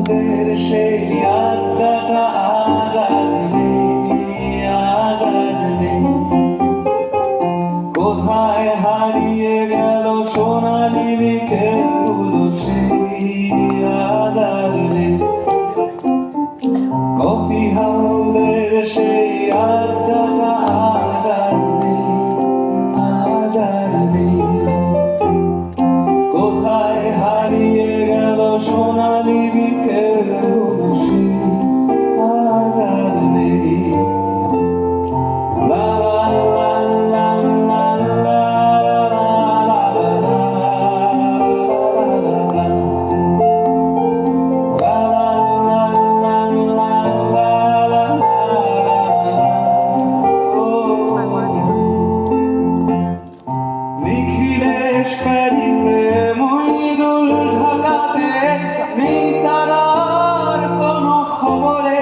হাউসের সেই আড্ডাটা আজ আর নেই, আজ আর নেই। কোথায় হারিয়ে গেল সোনালি বিকেলগুলো সেই আজ আর নেই। কফি হাউসের সেই আড্ডাটা আজ আর নেই, আজ আর নেই। কোথায় হারিয়ে গেল সোনালি বিকেলগুলো সেই আজ আর নেই। লা লা লা লা লা নিখিলেশ প্যারিসে, মহিদুল ঢাকাতে, নেই তারার কোনো খবরে।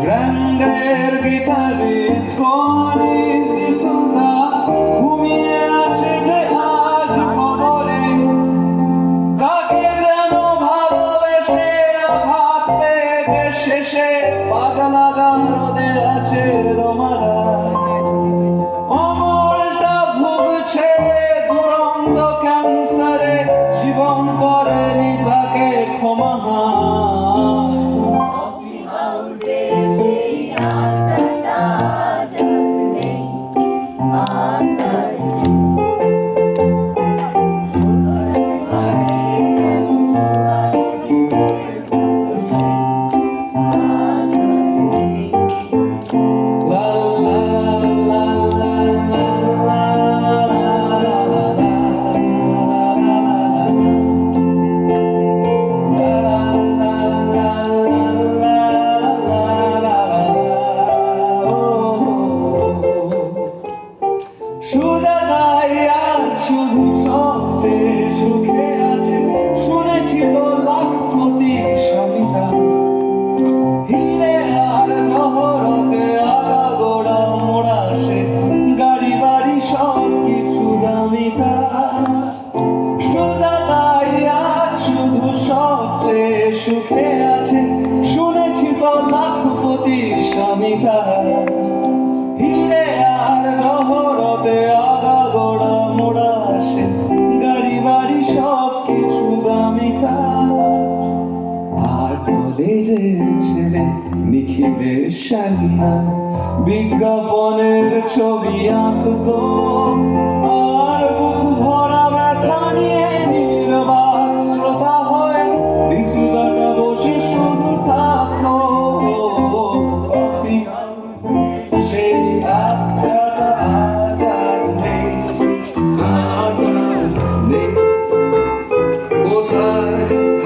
গ্র্যান্ডের গিটারিস্ট কোয়ালিস ডিসুজা ঘুমিয়ে আছে যে আজ কবরে। কাকে যেন ভালোবেসে আঘাত পেয়ে শেষে পাগলা গারদে আছে রোমারা। অমলটা ভুগছে দুরন্ত ক্যান্সারে, জীবন করেনি তাকে ক্ষমা। কফি হাউসের সেই আড্ডাটা আজ আর নেই, আজ আর নেই। লা লা লা লা লা লা সুজাতাই আজ শুধু সবচেয়ে সুখে আছে, শুনেছি তো লাখপতি স্বামীতা। হিরে আর জহরতে আগাগোড়া মোড়া সে, গাড়ি বাড়ি সব কিছু দামি তার। সুজাতাই আজ শুধু সবচেয়ে সুখে আছে, শুনেছি তো লাখপতি স্বামীতা। হিরে আর জহরতে আগাগোড়া মোড়া আসে, গাড়ি বাড়ি সব কিছু দামি তার। আর কলেজের ছেলে নিখিলের সান্না বিজ্ঞাপনের ছবি আঁকতো, আর বুক ভরা ব্যথা নিয়ে নির্বাক শ্রোতা হয়ে ডিসুজাটা বসে শুধু থাকতো। কফি সেই আড্ডাটা আজ আর নেই, আজ আর নেই। কোথায়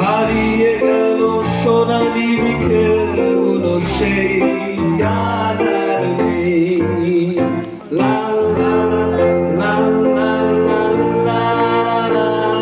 হারিয়ে গেল সোনালি বিকেলগুলো সেই আজ আর নেই। লা লা লা লা লা লা লা লা লা লা